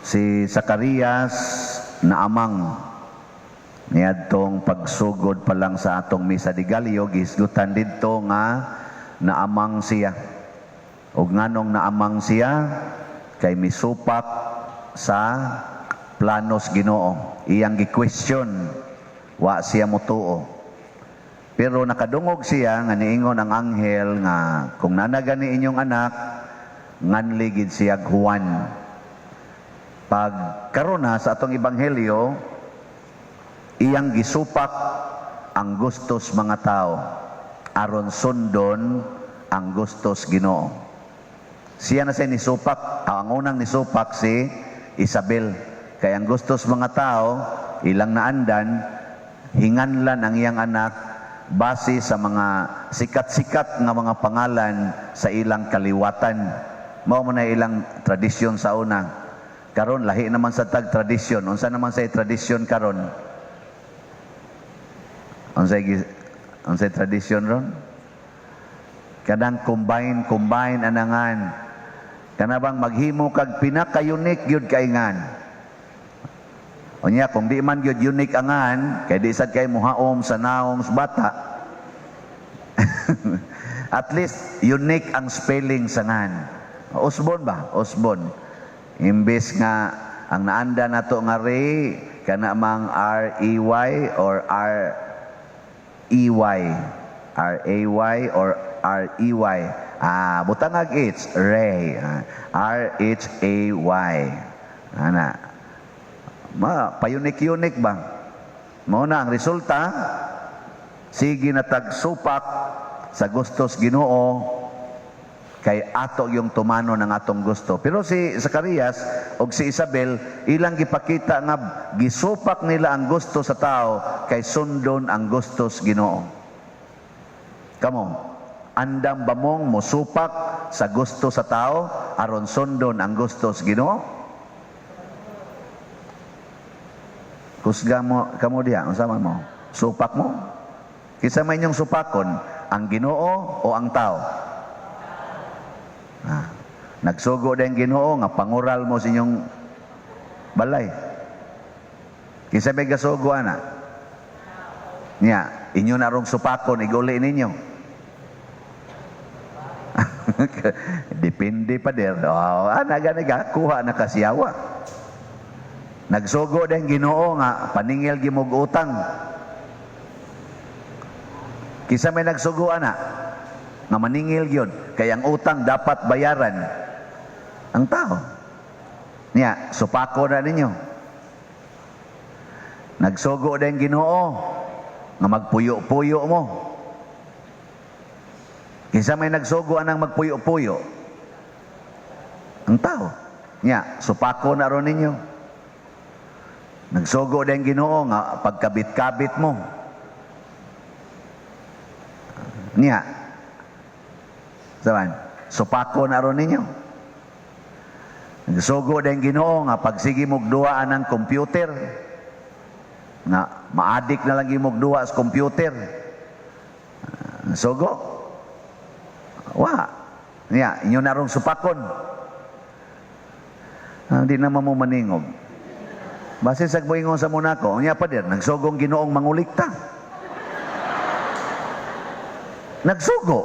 si Zacarias naamang niadtong pagsugod pa lang sa atong misa di Gallo, gisgutan didto nga naamang siya. Ug nganong naamang siya kay misupak sa planos Ginoo. Iyang gi-question, wa siya motuo. Pero nakadungog siya nga niingon ang anghel nga kung nanagani inyong anak, nganli gid siya Juan. Pag karon na sa atong ebanghelyo, iyang gisupak ang gustos mga tao aron sundon ang gustos Ginoo. Siya na siya nisupak, ang unang nisupak si Isabel. Kaya ang gustos mga tao, ilang naandan, hinganlan ang iyang anak base sa mga sikat-sikat nga mga pangalan sa ilang kaliwatan. Mao man na ilang tradisyon sa una. Karon lahi naman sa tag tradisyon. Unsa naman sa tradisyon karon? Unsay tradisyon ron? Kadang combine anangan. Kana bang maghimo kag pinaka-unique gyud kaingan. Unya kung di man gyud unique angan, kay di sad kay muhaom sa naong bata. At least unique ang spelling sa ngan. Osborn ba? Osborn. Imbes nga ang naanda nato nga Ray kana mang R-E-Y or R-E-Y. R-A-Y or R-E-Y. Butangag H, Ray. R-H-A-Y. Ana. Pa-unique-unique ba? Mao na ang resulta, sige na tagsupak sa gustos Ginoo kay ato yung tumano ng atong gusto. Pero si Zacarias o si Isabel, ilang gipakita nga gisupak nila ang gusto sa tao kay sundon ang gustos Ginoo. Kamo, andam ba mong musupak sa gusto sa tao aron sundon ang gustos Ginoo? Kusga mo kamo diha, unsa man mo? Supak mo? Kisa may inyong supakon, ang Ginoo o ang tao? Nagsugo din Ginoo nga pangural mo sa inyong balay. Kisa may gasugo ana? Nya, inyo na rong supakon, iguli ninyo. Depende pa der. Naga kuha na kasiyawa. Nagsugo din Ginoo nga paningil gimog utang. Kisa may nagsugo ana nga maningil gyud kay ang utang dapat bayaran ang tao. Niya, supako na ninyo. Nagsugo din Ginoo nga magpuyo-puyo mo. Kisa may nagsugo anang magpuyo-puyo ang tao. Niya, supako na ron ninyo. Nagsugo din Ginoo nga pagkabit-kabit mo. Niya, saban, supako na ron ninyo. Nagsugo din Ginoo nga pagsige mog duwaan ng computer, nga maadik na lang imog duwa sa computer. Sugo. Niya, inyo na rong supakon. Hindi naman mo maningog. Base sa moingon sa munako, unya pa der, nagsugong Ginoong mangulikta. Nagsugo.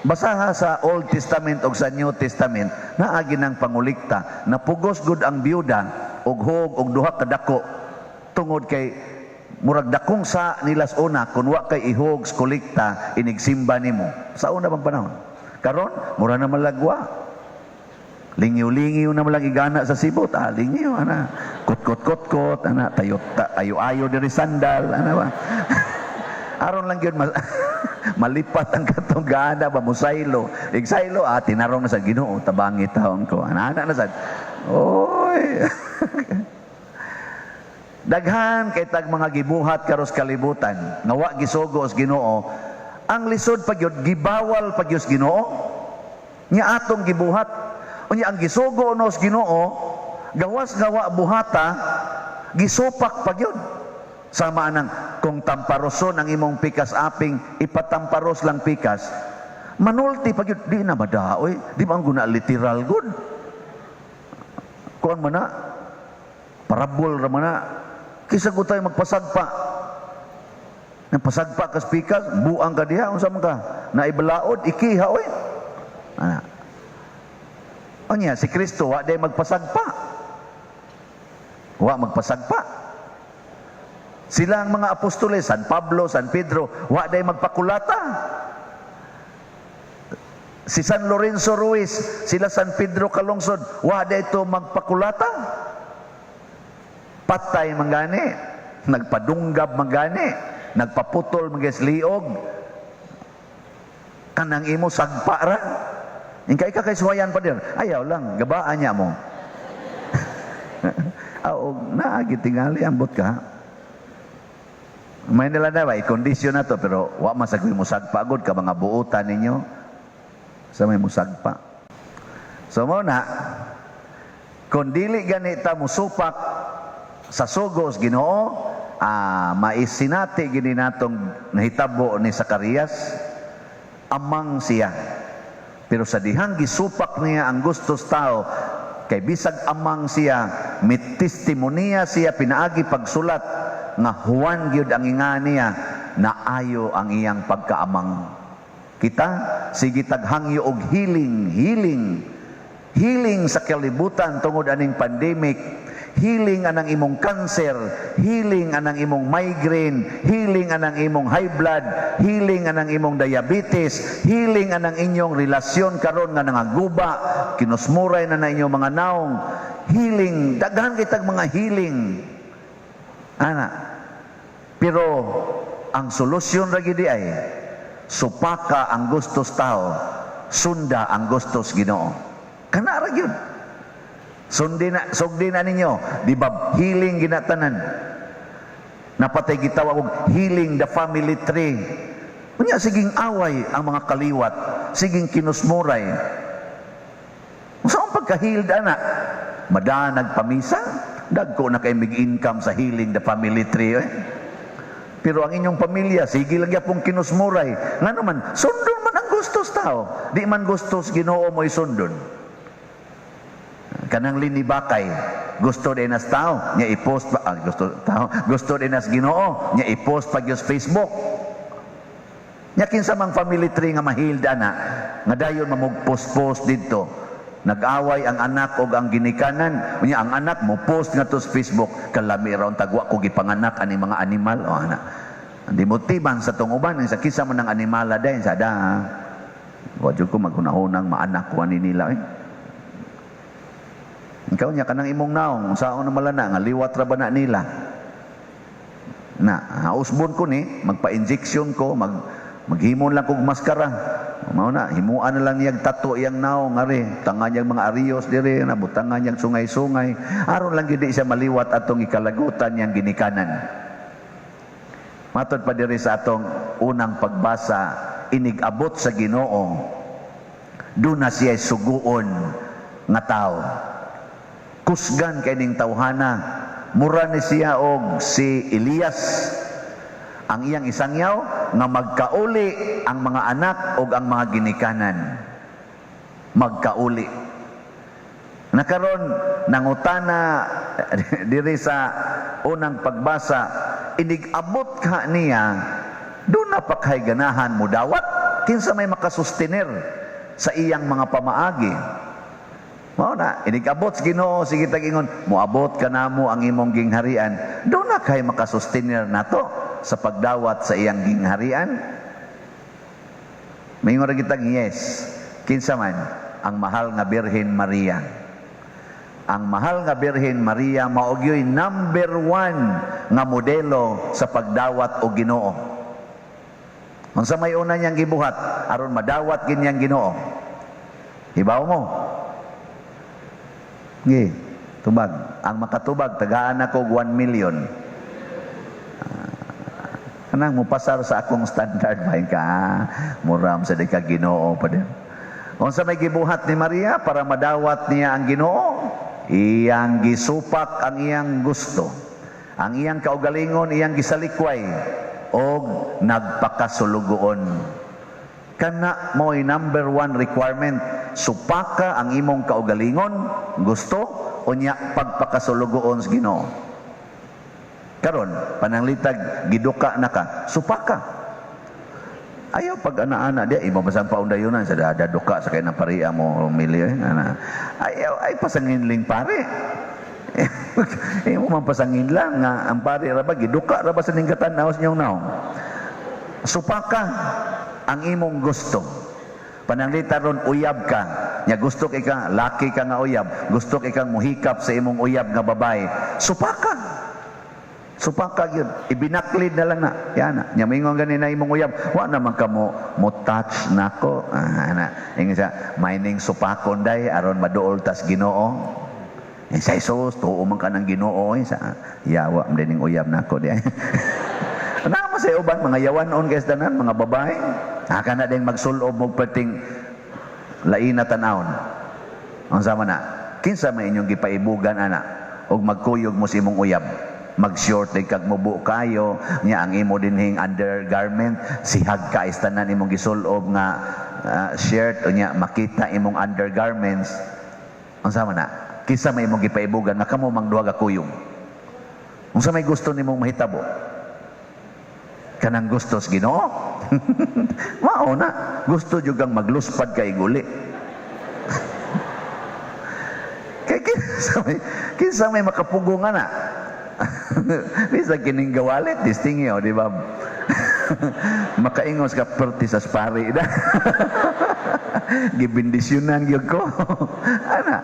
Basaha sa Old Testament o sa New Testament, naagi ng pangulikta, napugos gud ang biyuda, og hug og duha ka dako, tungod kay murag dakong sa nilas una, kung wa kay ihog kulikta, inigsimba nimo. Sa una bang panahon? Karon, mura na malagwa. Lingiw-lingiw na malang igana sa sibot. Lingiw, ana. Kot-kot-kot-kot, ana. Ayo-ayo diri sandal, ana ba? Aron lang yun, malipat ang katong gana ba, musaylo. Igsaylo, tinarong na sa Ginoo, tabangi taon ko. Ana na sa, oy. Daghan kay tag mga gibuhat karos kalibutan, nga wa gisugo os Ginoo. Ang lisod pagyud gibawal pagyud Ginoo. Nya atong gibuhat. Unya ang gisugo nos Ginoo, gawas gawa buhata, gisupak pagyud. Sama nang kung tamparoson ang imong pikas aping, ipatamparos lang pikas. Manulti pagyud di na madaoy, di man guna literal good. Kuan man na Parabol raman na. Kisa ko tayo magpasagpa. Nagpasagpa ka spikas, buang ka diha, unsa man ka? Naibalaod, ikiha, oy. O niya, si Kristo, wa day magpasagpa. Wa magpasagpa. Sila ang mga apostoles, San Pablo, San Pedro, wa day magpakulata. Si San Lorenzo Ruiz, sila San Pedro Calungsod, wa day ito magpakulata. Patay manggani, nagpadunggab manggani, nagpaputol magisliog, kanang imo sagpa ra. Ingkay ka kay suwayan pa din. Ayaw lang, gabaan niya mo. Naagi tingali, ambot ka. May nila na ba, i-condition na to, pero wa masagoy mo sagpa agad ka, mga buutan ninyo, sa may mo sagpa. So muna, kung dili ganita mo supak sa sugos Ginoo, maisinati gini natong nahitabo ni Zacarias, amang siya. Pero sa dihang gisupak niya ang gustos tao, kay bisag amang siya, may testimonya siya pinaagi pagsulat nga Juan gyud ang inga niya na ayo ang iyang pagkaamang. Kita sige taghangyo og healing sa kalibutan tungod aning pandemic. Healing anang imong cancer, healing anang imong migraine, healing anang imong high blood, healing anang imong diabetes, healing anang inyong relasyon karon nga nangaguba, kinusmuray na inyong mga naong, healing, daghan kitag mga healing. Pero ang solusyon ra gid ay supaka ang gustos tao, sunda ang gustos Ginoo. Kana ra gyud. Sugdi na ninyo, di ba healing ginatanan? Napatay gitawag og healing the family tree. Unya siging away ang mga kaliwat, siging kinusmuray. Saan pagka-healed ana? Madanag pamisa, dagko na kay mig income sa healing the family tree. Pero ang inyong pamilya, sige lang yapong kinusmuray. Nga naman, sundon man ang gustos tao. Di man gustos Ginoo mo'y sundon. Kanang linibakay, gusto din as tao, niya i-post pa, gusto din as Ginoo, niya i-post pa sa Facebook. Nya kinsa mang family tree nga mahilda na, nga dayon mamug-post dito. Nag-away ang anak og ang ginikanan, unya ang anak mo post nga to sa Facebook, kalami raw tagwa ko gipanganak ani mga animal o ana. Andi motiban sa tong uban sa kisa man ng animala dayon sa da. Wa jud ko maghunahunang maanak ko ani nila. Ikaw niya kanang imong naong saon na malana nga liwat ra ba na nila. Usbon ko ni magpa-injection ko, maghimon lang kog maskara. Mao na himuan na lang niyag tato iyang naong ngari, tangan niyang mga ariyos dire na butangan niyang sungay-sungay aron lang gid siya maliwat atong ikalagutan niyang ginikanan. Matod pa diri sa atong unang pagbasa, inig-abot sa Ginoo, doon na siya suguon nga tao. Kusgan kay ning tawhana, mura ni siya og si Elias, ang iyang isangyaw nga magkauli ang mga anak og ang mga ginikanan. Magkauli. Nakaron nangutana diri sa unang pagbasa, inig-abot ka niya, doon na pa kay ganahan mo dawat, kinsa may makasustenir sa iyang mga pamaagi. Mao na, inig-abot sa Ginoo, sige tag-ingon, moabot ka namo ang imong gingharian, doon na kay makasustenir nato sa pagdawat sa iyang gingharian. May nga kitag yes, kinsa man ang mahal nga Birhen Maria. Ang mahal nga Birhen Maria maugyoy number 1 nga modelo sa pagdawat og Ginoo. Unsa may una niyang gibuhat aron madawat ginyang Ginoo? Hibaw mo. Tubag. Ang makatubag tagaan ako 1 million. Kanang mo pasar sa akong standard ba ka? Muram sa dika Ginoo pa din. Unsa may gibuhat ni Maria para madawat niya ang Ginoo? Iyang gisupak ang iyang gusto. Ang iyang kaugalingon iyang gisalikway og nagpakasulugoon. Kana mo'y number 1 requirement supaka ang imong kaugalingon, gusto, unya pagpakasulugoon sa Ginoo. Karon, pananglitag, giduka na ka, supaka. Ayaw pag ana-ana dia, imo basang paundayunan sa duka sa kay ng pariya mo, umili. Ayaw, ay pasanginling pare. Imo man pasangin lang nga ang pare ra ba giduka ra ba sa ning katanaw sa inyong naong. Supaka ang imong gusto. Pananglita ron uyab ka. Nya gusto kay ka, laki ka nga uyab. Gusto kay kang muhikap sa imong uyab nga babae. Supaka. Supaka yun. Ibinaklid na lang na. Yan na. Nya mingon ganina imong uyab. Wa naman ka mo touch nako. Ingon siya, mining supakon day aron maduol tas Ginoo. Sa Isus, tuo man ka ng Ginoo. Sa yawa, madining uyab nako di. Ano sa uban, mga yawanon kayo tanan, mga babae. Haka na din magsulob mo perting lain na tanawon. Ang sama na, kinsa may inyong gipaibugan, ana, o magkuyog mo si imong uyab. Mag-short kag mubo kayo, niya ang imo dinhing undergarment, sihag ka istanan imong gisulob nga shirt, o niya makita imong undergarments. Ang sama na, kinsa may imong gipaibugan, nga kamo mangduha ka kuyog. Kung sa may gusto nimong mahitabo, kanang gusto sa Ginoo. Mao na, gusto jud kang magluspad kay guli. Kay kinsa may makapugo nga na. Bisa kining gawalit distingyo, di ba? Makaingos ka perti sa spari da. Gibindisyonan gyud ko. Ana.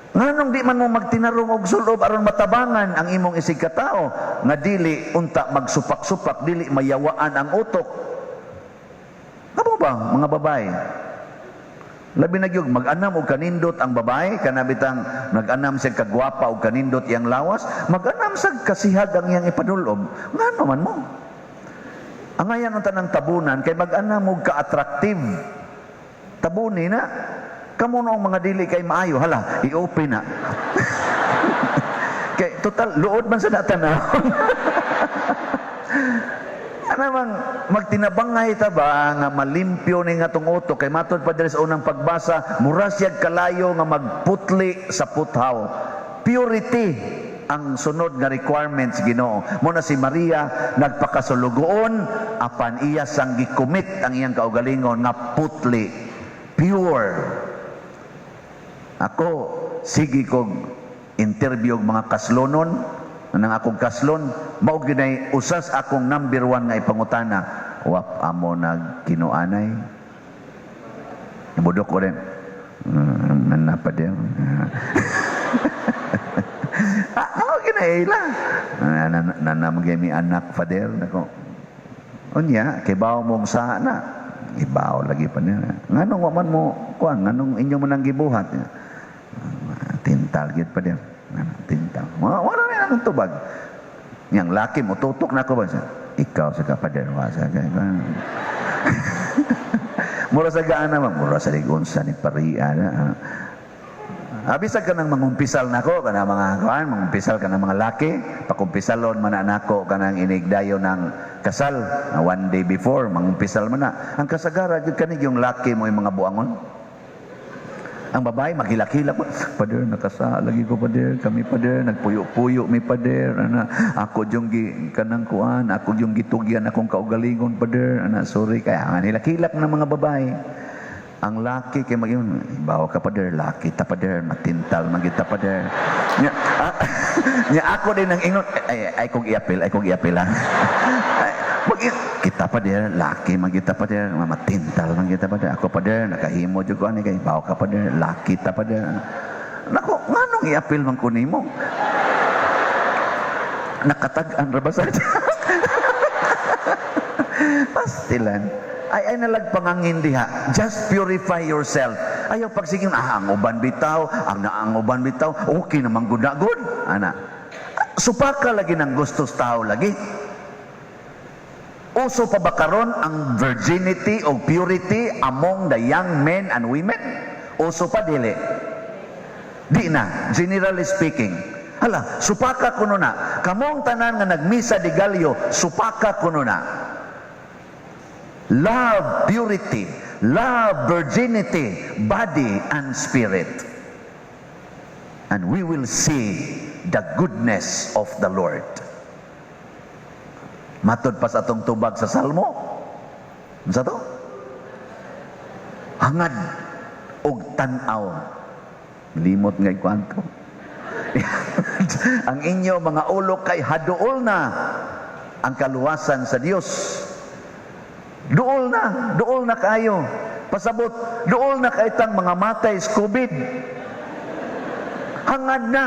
Nganong di man mo magtinarong og sulob aron matabangan ang imong isig ka tao nga dili unta magsupak-supak, dili mayawaan ang utok. Amo ba mga babae? Labi na gyud mag-anam og kanindot ang babae, kanabitang nag-anam sa kagwapa og kanindot iyang lawas, mag-anam sa kasihag ang iyang ipadulob. Ngano man mo? Ang ayan ang tanang tabunan kay mag-anam og ka-attractive. Tabuni na. Kamu nung mga dili kay maayo, hala, i-open na. Kay total luod man sa natanaw. Ano mang magtinabangay ta ba nga malimpyo ni nga tong utok kay matod pa diri sa unang pagbasa, mura siya kalayo nga magputli sa puthaw. Purity ang sunod nga requirements Ginoo. Muna si Maria nagpakasulugoon apan iya sang gikumit ang iyang kaugalingon nga putli, pure. Ako, sige kog interview og mga kaslonon, nang akong kaslon, mao ginay usas akong number 1 nga ipangutana, wap amo nagkinuanay. Ibudok ko rin. Nanapa din. Ako ginay lang. Nanamagay anak, father. Unya, kay bawo mong sana. Ibaw lagi pa niya. Nganong waman mo, kuan, nganong inyo mo nang gibuhat niya. Tintal gid pa din. Tintal. Wala rin ang tubag. Yang laki mo tutok na ko ba siya? Ikaw sa kapader wasa kay. Mura sa gaana man, mura sa ligonsa ni pariya na. Abisag ka nang mangumpisal nako kana mga kuan, mangumpisal ka ng mga laki, pakumpisalon man nako kanang inigdayo ng kasal na one day before mangumpisal man na. Ang kasagara jud kani yung laki mo yung mga buangon. Ang babae maghilak-hilak, pader nakasa lagi ko pader, kami pader nagpuyo-puyo mi pader, ana ako jung kanang kuan, ako jung gitugyan akong kaugalingon pader, ana sorry kaya nga hilak-hilak ng mga babae. Ang laki kay maging bawa ka pader, laki ta pader, matintal magita pader. Nya ako din nang ingon ay kog iapil ha. Kita pader, laki magita pader, matintal magita pader. Ako pader nakahimo jud ko ani kay bawa ka pader, laki ta pader. Nako, nganong iapil man ko nimo? Nakatag-an ra ba sa pastilan. Ay nalagpangangin diha. Just purify yourself. Ayaw pagsiging, ang uban bitaw, ang uban bitaw, okay naman good. Ana. Supaka lagi ng gustos tao lagi. Uso pa ba karon ang virginity o purity among the young men and women? Uso pa dili? Di na, generally speaking. Hala, supaka kuno na. Kamong tanan nga nagmisa di galyo, supaka kuno na. Love, purity. love, virginity, body, and spirit. And we will see the goodness of the Lord. Matod pa sa atong tubag sa Salmo. Unsa to? Hangad og tan-aw. Limot nga kwanto. Ang inyo mga ulo kay haduol na ang kaluwasan sa Dios. Duol na kayo. Pasabot, duol na kaitang mga matay sa COVID. Hangad na.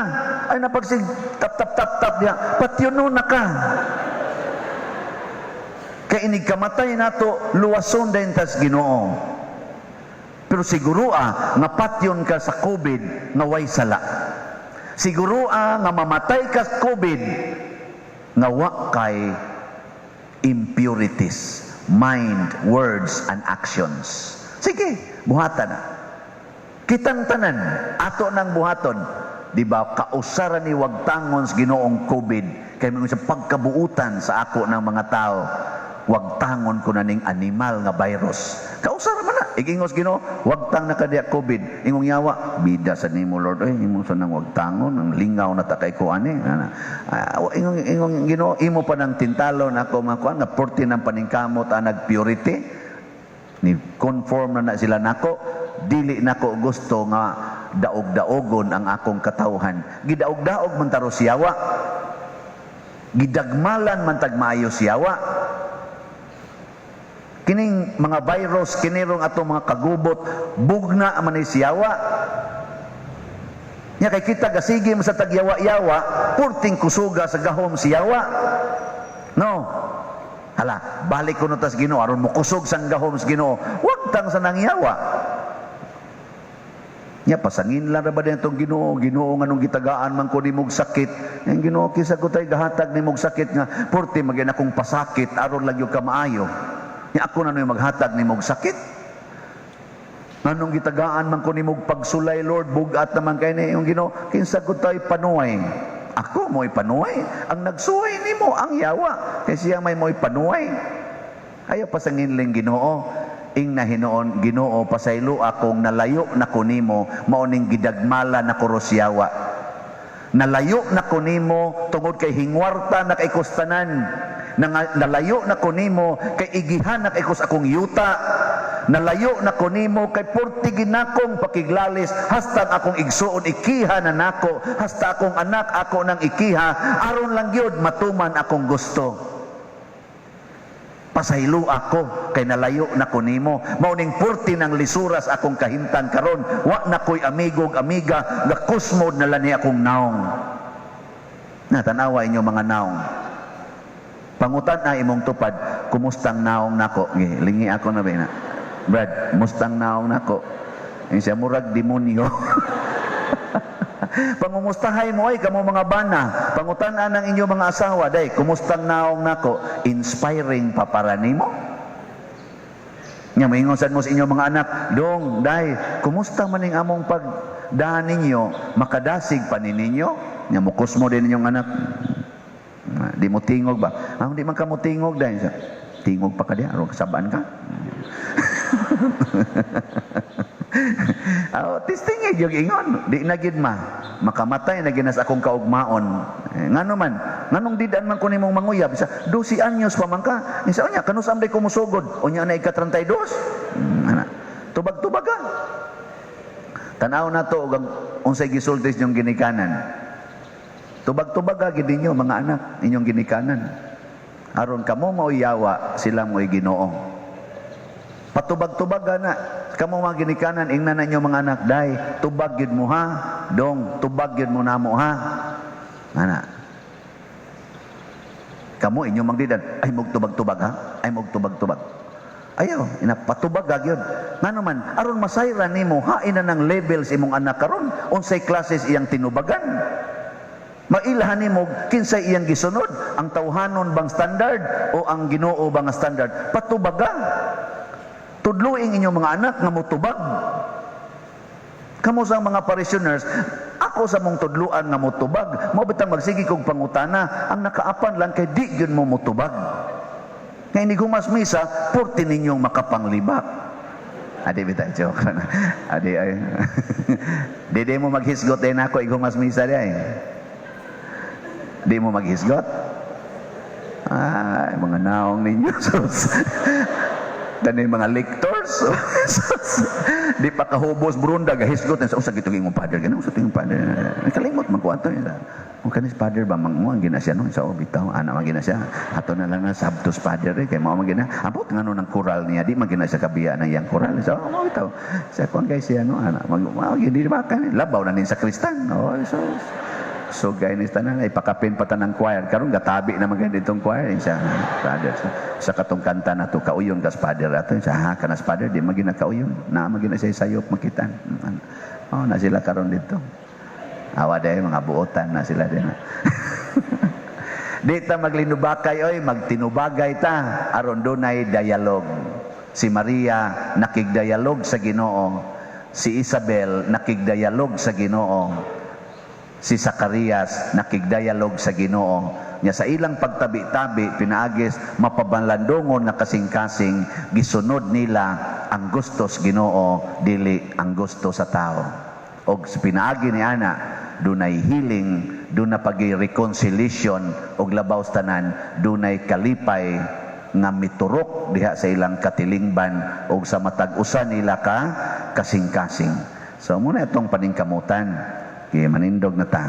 Ay napagsig tap niya. Patyuno na ka. Kaya inig kamatay nato, luwason din tas Ginoo. Pero siguro nga patyon ka sa COVID, nga way sala. Siguro nga mamatay ka sa COVID, nga wa kay impurities, mind, words, and actions. Sige, buhatan na. Kitang tanan, ato nang buhaton. Di ba, kausaran ni wagtangon sa Ginoong COVID, kay mga sa pagkabuutan sa ako ng mga tao, wagtangon ko na ning animal nga virus. Kausara man na. Igingos Ginoo, wagtang na kadiya COVID. Ingong yawa, bida sa nimo Lord. Ay, imo sa nang wagtangon, ang lingaw na takay ko ani. Ingong Ginoo, imo pa ng tintalon ako makuan nga 40 ng paningkamot anag purity. Ni conform na sila nako. Dili nako gusto nga daog-daogon ang akong katawhan. Gidaog-daog man taro siyawa. Gidagmalan man tag maayo siyawa. Kining mga virus, kinirong atong mga kagubot, bugna man ni siyawa. Nya kay kita gasigi sa tagyawa-yawa, purting kusuga sa gahom siyawa. No. Hala, balik ko no tas Ginoo aron mo kusog sang gahom sa Ginoo. Wag tang sa nangyawa. Nya pasangin lang ra ba din itong Ginoo? Ginoo nga nung gitagaan man ko nimog sakit. Yang Ginoo kisa ko tay gahatag nimog sakit nga purti magin akong pasakit aron lang yung kamaayo. Nya ako na noy maghatag nimog sakit. Nganong gitagaan man ko nimog pagsulay Lord, bugat naman kay ni yung Ginoo, kinsa ko tay panuway. Ako mo'y panuway. Ang nagsuway nimo ang yawa. Kay siya may mo'y panuway. Ayaw pasangin lang Ginoo. Ing na hinoon Ginoo pasaylo akong nalayo na kunimo mauning gidagmala na kurosyawa. Nalayo na kunimo tungod kay hingwarta na kay kustanan. Nalayo na kunimo kay igihan na kay kus akong yuta. Nalayo na kunimo kay portigin nakong pakiglalis hasta akong igsuon ikiha na nako hasta akong anak ako nang ikiha aron lang gyud matuman akong gusto. Pasaylo ako kay nalayo na kunimo mauning purti ng lisuras akong kahimtan karon wa na koy amigog amiga nga kusmod na lani akong naong. Natanawa inyo mga naong. Pangutan na imong tupad, kumustang naong nako? Lingi ako na ba na. Brad, mustang naong nako? Yung siya murag demonyo. Pangumustahay mo ay kamo mga bana. Pangutan-an ng inyo mga asawa, day, kumustang naong nako? Inspiring pa para nimo? Nga maingon sad mo sa inyo mga anak, dong, day, kumusta man ning among pagdaan ninyo? Makadasig pa ninyo? Nga mukus mo din inyong anak. Di mo tingog ba? Di man ka mo tingog dahil sa tingog pa ka diya, aron kasabaan ka. Tistingig yung ingon, di na gid makamatay na ginas akong kaugmaon. Ngano man, nganong didan man ko nimong manguyab, isa 12 anyos pa man ka. Isa unya kanus amday ko musugod, unya na ika-32. Tubag-tubagan. Tanaw na to ug unsay gisultis yung ginikanan. Tubag-tubaga gid ninyo mga anak, inyong ginikanan. Aron kamo mauyawa, sila mo'y Ginoo. Patubag-tubaga na, kamo mga ginikanan, ingnan na inyo mga anak, day, tubag gid mo ha, dong, tubag gid mo namo ha. Ana. Kamo inyong magdidan, ay mog tubag-tubag ha, ay mog tubag-tubag. Ayaw, inapatubag gyud. Ngano man, aron masayra nimo, hain na ng levels imong anak karon, unsay classes iyang tinubagan. Mailahan nimo kinsay iyang gisunod, ang tawhanon bang standard o ang Ginoo bang standard? Patubaga. Tudluing inyong mga anak nga motubag. Kamo sa mga parishioners, ako sa mong tudluan nga motubag, mao bitang magsigi kog pangutana, ang nakaapan lang kay di gyud mo motubag. Nga ini gumas misa, porti ninyong makapanglibak. Adi bita joke na. Adi ay. Di mo maghisgot din ako igumas misa di ay. Di mo maghisgot? Ay, mga naong ninyo. Dani mga lectors. Di pa kahubos brunda gahisgot na sa usa gitong imong father. Ganun sa tingong father. Nakalimot man ko ato. Kung kanis father ba manguang gina siya no sa bitaw ana man gina siya. Ato na lang na sabtos father kay mao man gina. Abot ngano ng koral niya di man gina siya kabiya ng yang koral. So mao bitaw. Sa kon kay siya no ana mao gidi ba kan labaw na nin sa kristan. Oh so gay ni tanan ay pakapin pa tanang choir karon gatabi na maganda itong choir siya father sa katong kanta na to kauyon kas father ato siya ha kanas father di magina kauyon na magina siya sayop makitan. Oh na sila karon dito. Awa day mga buotan na sila din. Di ta maglinubakay oy, magtinubagay ta aron dunay dialog. Si Maria nakigdialog sa Ginoo, si Isabel nakigdialog sa Ginoo, si Zacarias nakigdialog sa Ginoo. Nya sa ilang pagtabi-tabi pinaagis mapabanlandongon na kasing-kasing gisunod nila ang gustos Ginoo dili ang gusto sa tao. Og sa pinaagi ni ana dunay healing, dunay pagi-reconciliation og labaw tanan, dunay kalipay nga miturok diha sa ilang katilingban og sa matag usa nila ka kasing-kasing. So muna itong paningkamutan kay manindog na ta.